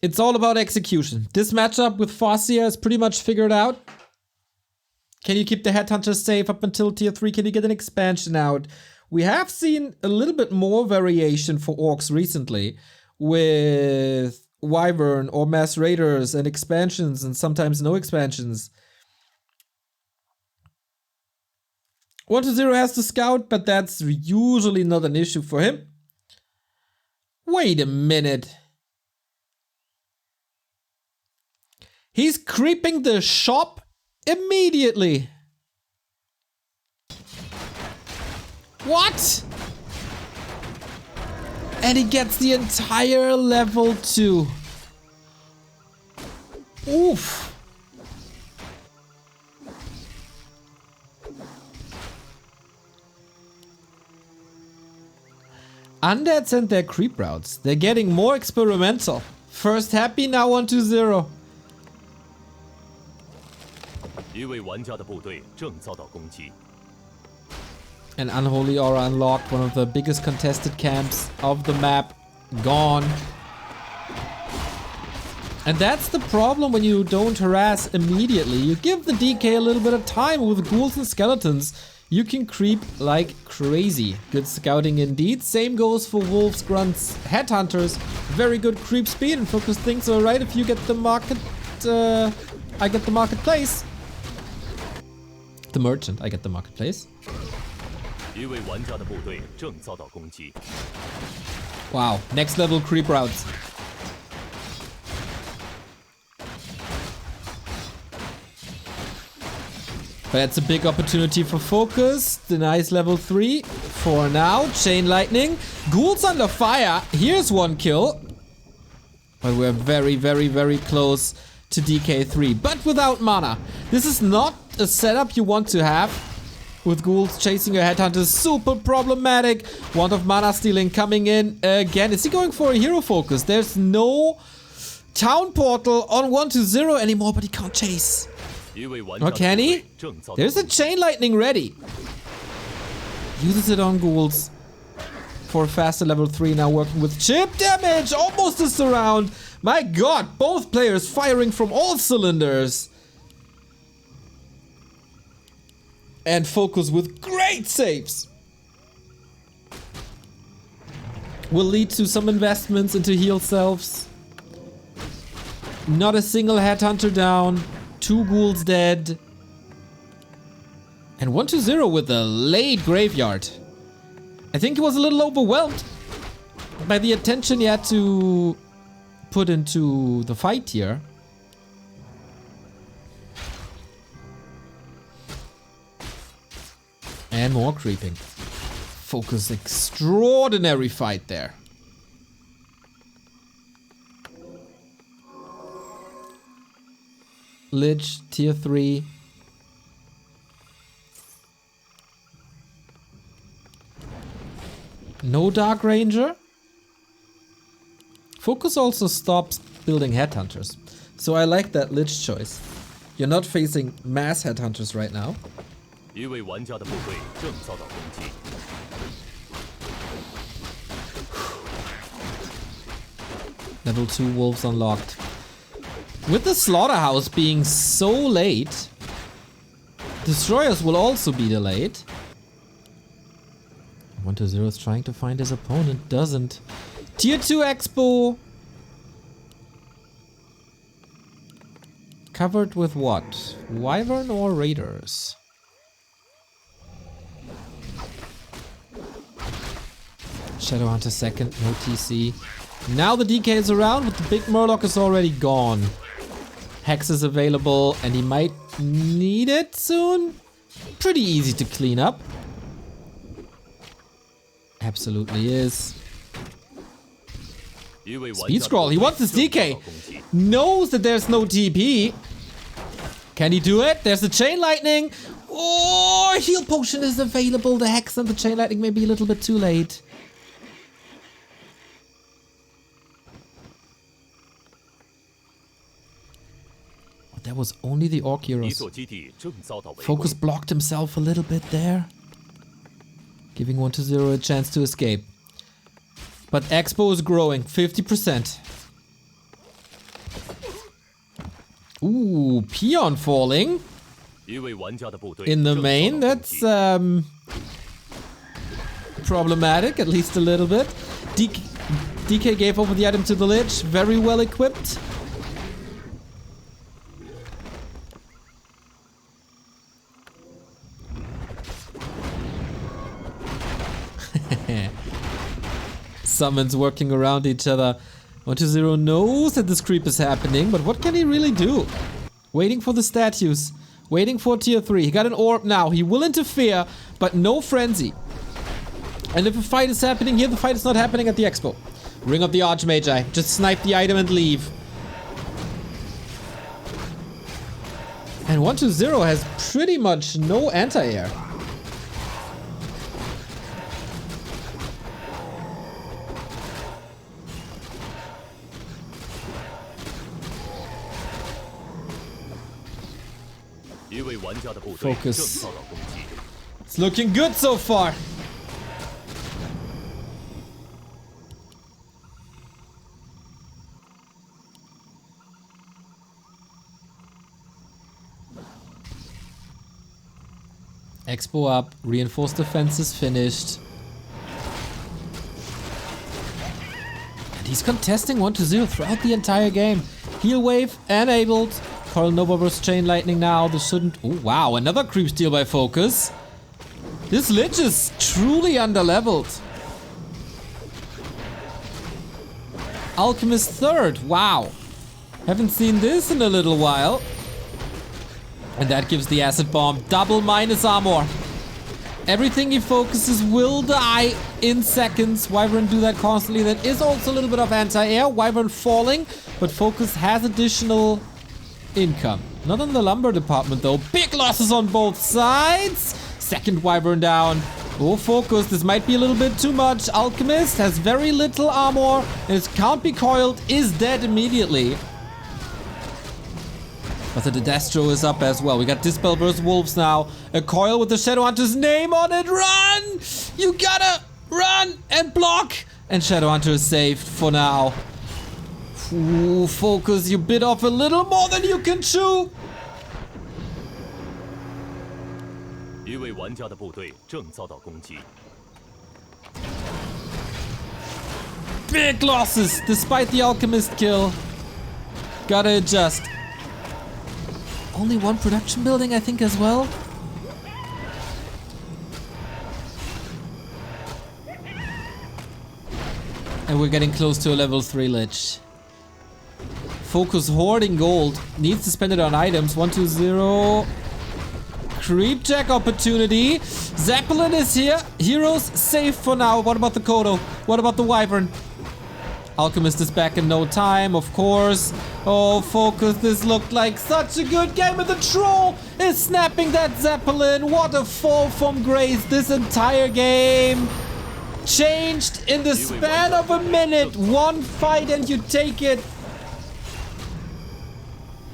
It's all about execution. This matchup with FoCuS is pretty much figured out. Can you keep the Headhunters safe up until tier 3? Can you get an expansion out? We have seen a little bit more variation for orcs recently with Wyvern or Mass Raiders and expansions and sometimes no expansions. 1-0 has to scout, but that's usually not an issue for him. Wait a minute. He's creeping the shop immediately. What? And he gets the entire level 2. Oof. Undeads and their creep routes. They're getting more experimental. First happy, now 1-0. An Unholy Aura unlocked, one of the biggest contested camps of the map. Gone. And that's the problem when you don't harass immediately. You give the DK a little bit of time. With ghouls and skeletons, you can creep like crazy. Good scouting indeed. Same goes for wolves, grunts, headhunters. Very good creep speed, and FoCuS thinks, alright, if you get the market, I get the marketplace. The merchant, I get the marketplace. Wow, next level creep routes. That's a big opportunity for FoCuS. Denies level 3 for now. Chain lightning. Ghouls under fire. Here's one kill. But we're very, very, very close to DK3. But without mana. This is not a setup you want to have. With ghouls chasing your headhunters. Super problematic. Want of mana stealing coming in again. Is he going for a hero focus? There's no town portal on 1-0 anymore, but he can't chase. Or can he? There's a chain lightning ready. Uses it on ghouls for a faster level 3. Now working with chip damage. Almost a surround. My god, both players firing from all cylinders. And FoCuS with great saves. Will lead to some investments into heal selves. Not a single headhunter down. 2 ghouls dead. And 1-0 with a late graveyard. I think he was a little overwhelmed by the attention he had to put into the fight here. And more creeping. FoCuS, extraordinary fight there. Lich, tier 3. No Dark Ranger. FoCuS also stops building headhunters. So I like that Lich choice. You're not facing mass headhunters right now. Level 2 wolves unlocked. With the slaughterhouse being so late, destroyers will also be delayed. 1-0 is trying to find his opponent, doesn't. Tier 2 Expo. Covered with what? Wyvern or Raiders? Shadowhunter second, no TC. Now the DK is around, but the big Murloc is already gone. Hex is available, and he might need it soon. Pretty easy to clean up. Absolutely is. Speed scroll, he wants his DK. Knows that there's no TP. Can he do it? There's the chain lightning. Oh, heal potion is available. The Hex and the chain lightning may be a little bit too late. That was only the Orc heroes. FoCuS blocked himself a little bit there. Giving 1-0 a chance to escape. But Expo is growing, 50%. Ooh, peon falling. In the main, that's problematic, at least a little bit. DK gave over the item to the Lich, very well equipped. Summons working around each other. 120 knows that this creep is happening, but what can he really do? Waiting for the statues. Waiting for tier 3. He got an orb now. He will interfere, but no frenzy. And if a fight is happening here, the fight is not happening at the expo. Ring of the Archmagi. Just snipe the item and leave. And 120 has pretty much no anti-air. FoCuS. It's looking good so far. Expo up, reinforced defense is finished. And he's contesting 120 throughout the entire game. Heal wave enabled. Coral Nova versus Chain Lightning now. This shouldn't... Oh, wow. Another creep steal by FoCuS. This Lich is truly underleveled. Alchemist third. Wow. Haven't seen this in a little while. And that gives the acid bomb double minus armor. Everything he focuses will die in seconds. Wyvern do that constantly. That is also a little bit of anti-air. Wyvern falling, but FoCuS has additional income. Not in the lumber department though. Big losses on both sides. Second Wyvern down. Oh, FoCuS. This might be a little bit too much. Alchemist has very little armor and his can't be coiled is dead immediately. But the Destro is up as well. We got Dispel versus Wolves now. A coil with the Shadowhunter's name on it. Run! You gotta run and block. And Shadowhunter is saved for now. Ooh, FoCuS, you bit off a little more than you can chew. Big losses despite the Alchemist kill. Gotta adjust. Only one production building, I think, as well. And we're getting close to a level 3 Lich. FoCuS hoarding gold. Needs to spend it on items. 120. Creep check opportunity. Zeppelin is here. Heroes safe for now. What about the Kodo? What about the Wyvern? Alchemist is back in no time, of course. Oh, FoCuS, this looked like such a good game, and the Troll is snapping that Zeppelin. What a fall from grace. This entire game changed in the span of a minute. One fight and you take it.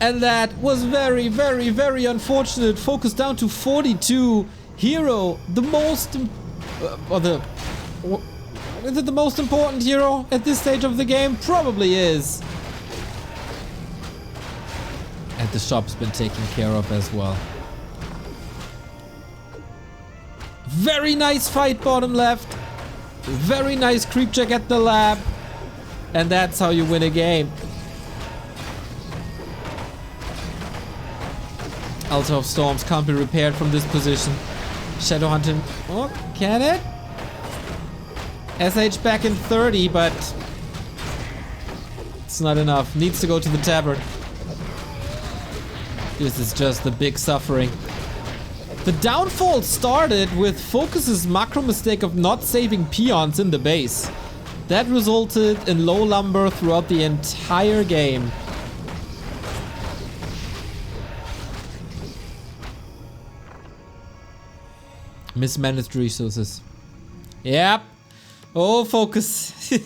And that was very, very, very unfortunate. FoCuS down to 42. Eer0, the most... Is it the most important hero at this stage of the game? Probably is. And the shop's been taken care of as well. Very nice fight bottom left. Very nice creep check at the lab. And that's how you win a game. Altar of Storms can't be repaired from this position. Shadowhunter. Oh, can it? SH back in 30, but it's not enough. Needs to go to the tavern. This is just the big suffering. The downfall started with FoCuS's macro mistake of not saving peons in the base. That resulted in low lumber throughout the entire game. Mismanaged resources. Yep. Oh, FoCuS.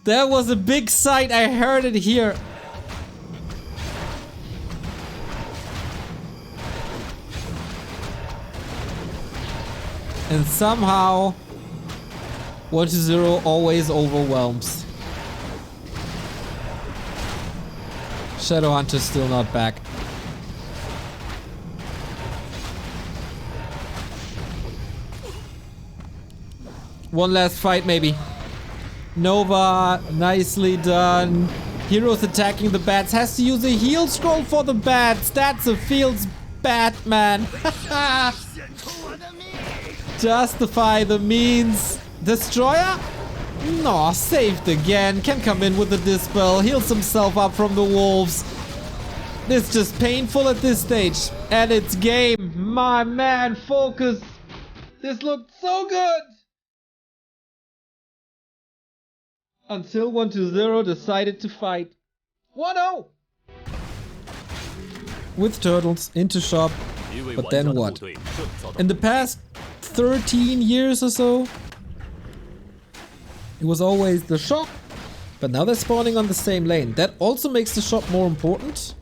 That was a big sight. I heard it here. And somehow 120 always overwhelms. Shadowhunter's still not back. One last fight, maybe. Nova, nicely done. Hero's attacking the bats. Has to use a heal scroll for the bats. That's a feels Batman. Justify the means. Destroyer? No, saved again. Can come in with the Dispel. Heals himself up from the wolves. It's just painful at this stage. And it's game. My man, FoCuS. This looked so good. Until 1-0 decided to fight. 1-0! With turtles into shop. But then what? In the past 13 years or so, it was always the shop. But now they're spawning on the same lane. That also makes the shop more important.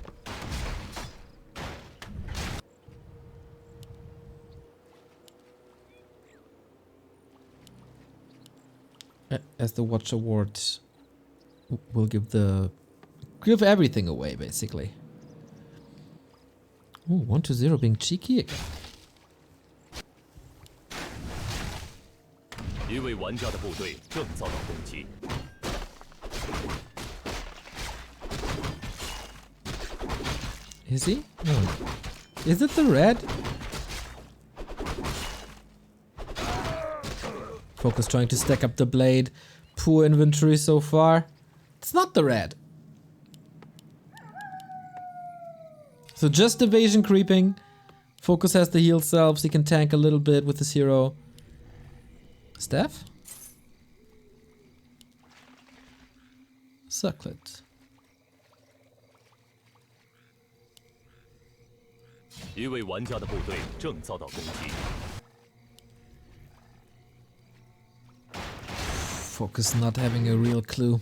As the Watch Award will give everything away, basically. Ooh, 1-0 being cheeky again. Is he? No. Is it the red? FoCuS trying to stack up the blade. Poor inventory so far. It's not the red. So just evasion creeping. FoCuS has the heal selves. He can tank a little bit with his hero. Staff? Circlet. FoCuS not having a real clue.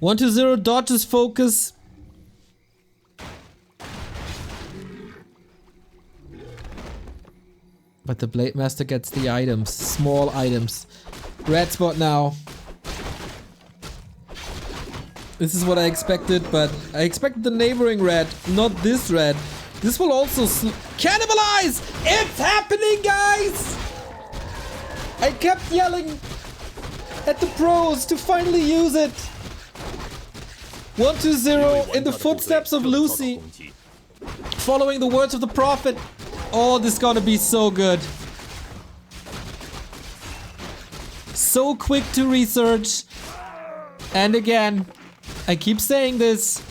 1-0 dodges FoCuS. But the Blade Master gets the items, small items. Red spot now. This is what I expected, but I expected the neighboring red, not this red. This will also cannibalize! It's happening, guys! I kept yelling at the pros to finally use it. 1-0 in the footsteps of Lucy. Following the words of the prophet. Oh, this is gonna be so good. So quick to research. And again, I keep saying this.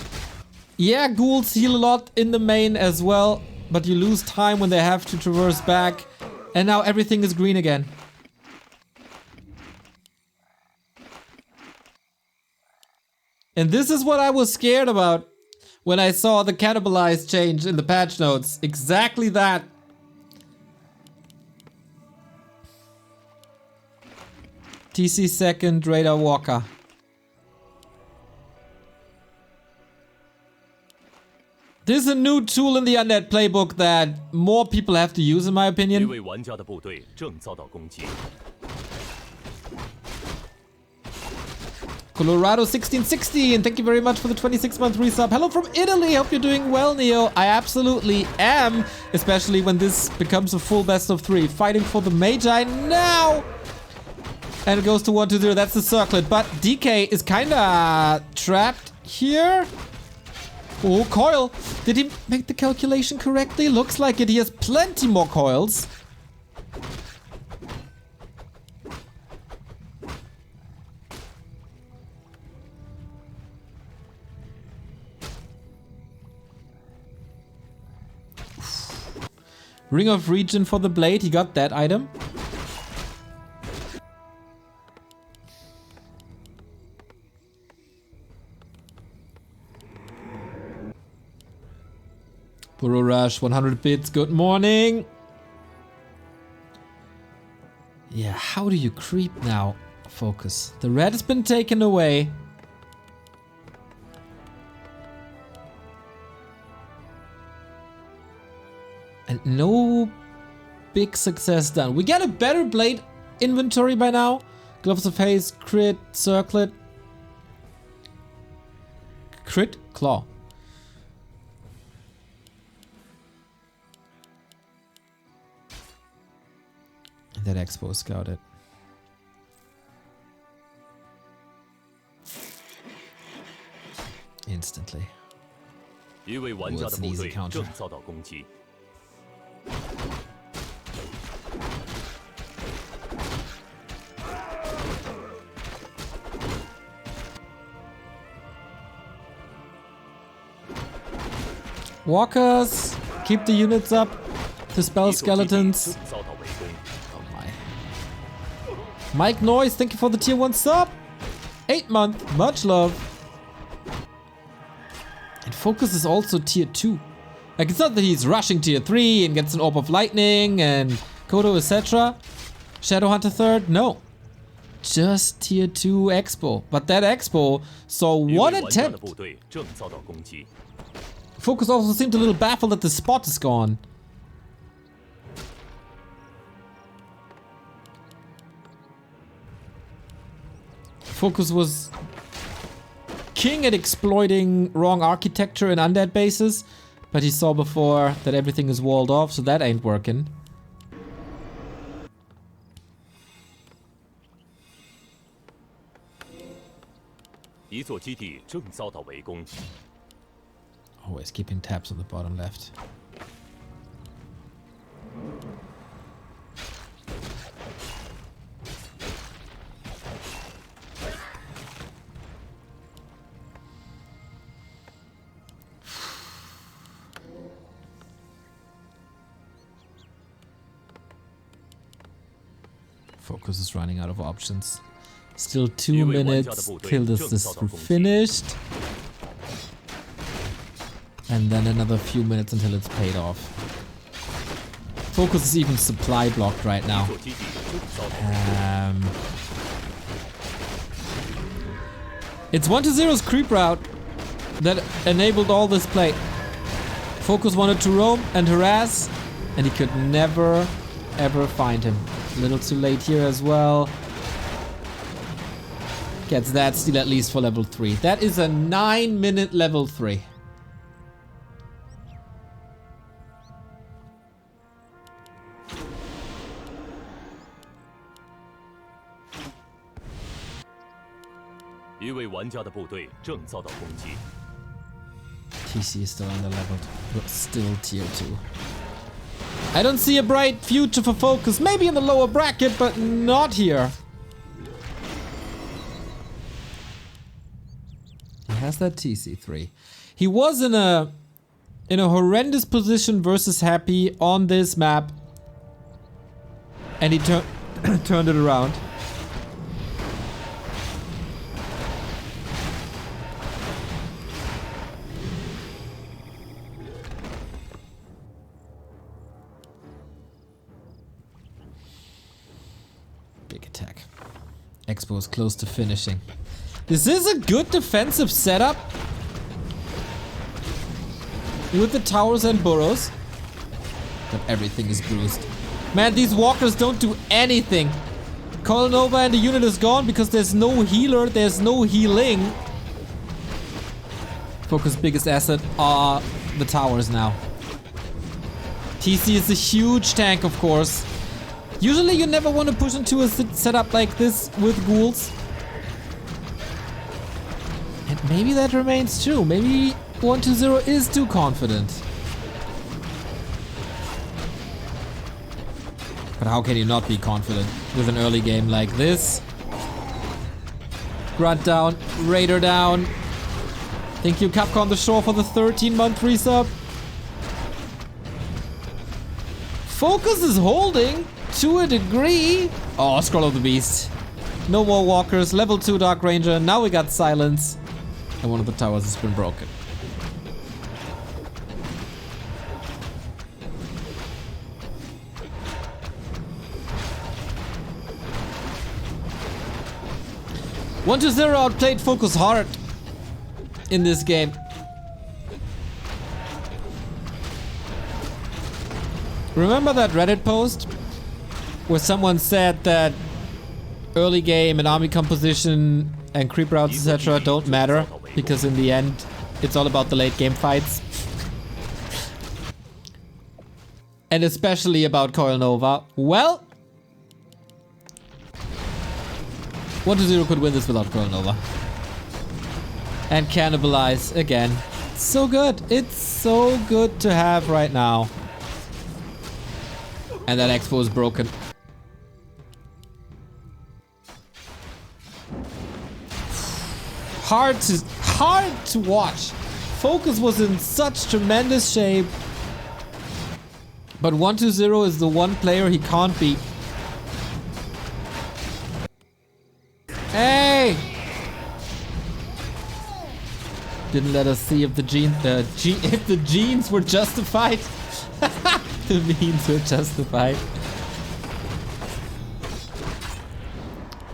Yeah, ghouls heal a lot in the main as well, but you lose time when they have to traverse back. And now everything is green again. And this is what I was scared about when I saw the cannibalize change in the patch notes. Exactly that. TC second, Radar Walker. This is a new tool in the Undead playbook that more people have to use, in my opinion. Colorado 1660, and thank you very much for the 26-month resub. Hello from Italy, hope you're doing well, Neo. I absolutely am, especially when this becomes a full best of 3. Fighting for the Magi now! And it goes to 1-0, that's the circlet. But DK is kinda trapped here. Oh, coil. Did he make the calculation correctly? Looks like it. He has plenty more coils. Ring of Regen for the blade. He got that item. Burrow Rush, 100 bits. Good morning. Yeah, how do you creep now, FoCuS? The red has been taken away. And no big success done. We get a better blade inventory by now. Gloves of Haste, crit, circlet. Crit, claw. That Expo is scouted. Instantly. Ooh, it's an easy counter. Walkers, keep the units up. Dispel skeletons. Oh my. Mike Noise, thank you for the tier 1 sub. 8 month, much love. And FoCuS is also tier 2. Like, it's not that he's rushing tier 3 and gets an Orb of Lightning and Kodo, etc. Shadowhunter 3rd, no. Just tier 2 Expo. But that Expo saw one attempt. FoCuS also seemed a little baffled that the spot is gone. FoCuS was king at exploiting wrong architecture in undead bases, but he saw before that everything is walled off, so that ain't working. Always keeping tabs on the bottom left. FoCuS is running out of options. Still 2 minutes till this is finished. And then another few minutes until it's paid off. FoCuS is even supply blocked right now. It's 1-0's creep route that enabled all this play. FoCuS wanted to roam and harass, and he could never ever find him. A little too late here as well. Gets that steal at least for level 3. That is a 9-minute level 3. TC is still underleveled, but still tier 2. I don't see a bright future for FoCuS. Maybe in the lower bracket, but not here. He has that TC3. He was in a horrendous position versus Happy on this map, and he turned it around. Expo is close to finishing. This is a good defensive setup with the towers and burrows, but everything is bruised. Man, these walkers don't do anything. Coil Nova and the unit is gone because there's no healer, there's no healing. FoCuS' biggest asset are the towers now. TC is a huge tank, of course. Usually you never want to push into a setup like this with ghouls. And maybe that remains true. Maybe 1-0 is too confident. But how can you not be confident with an early game like this? Grunt down, Raider down. Thank you Capcom the Shore for the 13-month resub. FoCuS is holding to a degree. Oh, Scroll of the Beast. No more walkers. Level 2 Dark Ranger. Now we got silence. And one of the towers has been broken. One to 0 outplayed FoCuS hard in this game. Remember that Reddit post where someone said that early game and army composition and creep routes, etc. don't matter because in the end it's all about the late game fights? And especially about Coil Nova. Well, 1-0 could win this without going over. And cannibalize again. It's so good. It's so good to have right now. And that expo is broken. Hard to watch. FoCuS was in such tremendous shape. But 1-0 is the one player he can't beat. Hey! Didn't let us see if the genes were justified. The means were justified.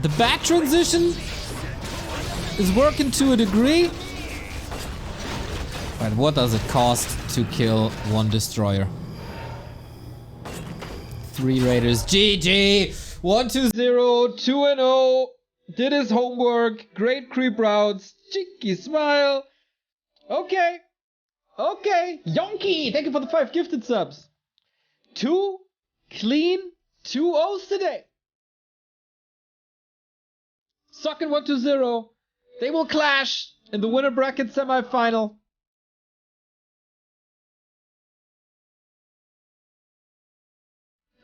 The back transition is working to a degree. But what does it cost to kill one destroyer? 3 raiders. GG! 1-0, 2-0. Did his homework. Great creep routes. Cheeky smile. Okay. Okay. Yonky! Thank you for the 5 gifted subs. 2 clean 2-0s today. Suckin' 1-0. They will clash in the winner bracket semi-final.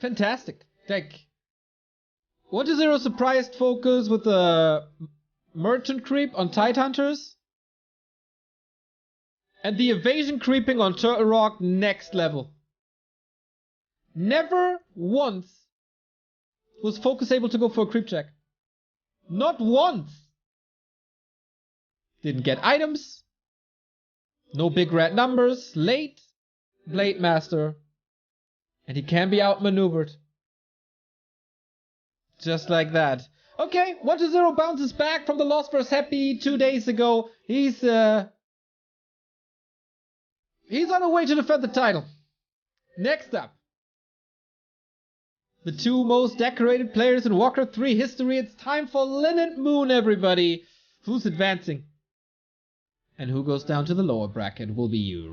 Fantastic. Deck. 1-0 surprised FoCuS with the merchant creep on Tidehunters. And the evasion creeping on Turtle Rock next level. Never once was FoCuS able to go for a creep check. Not once. Didn't get items. No big red numbers. Late. Blade Master. And he can be outmaneuvered. Just like that. Okay, 1-0 bounces back from the loss versus Happy 2 days ago. He's on the way to defend the title. Next up. The 2 most decorated players in Warcraft 3 history. It's time for Linen Moon, everybody. Who's advancing? And who goes down to the lower bracket will be you.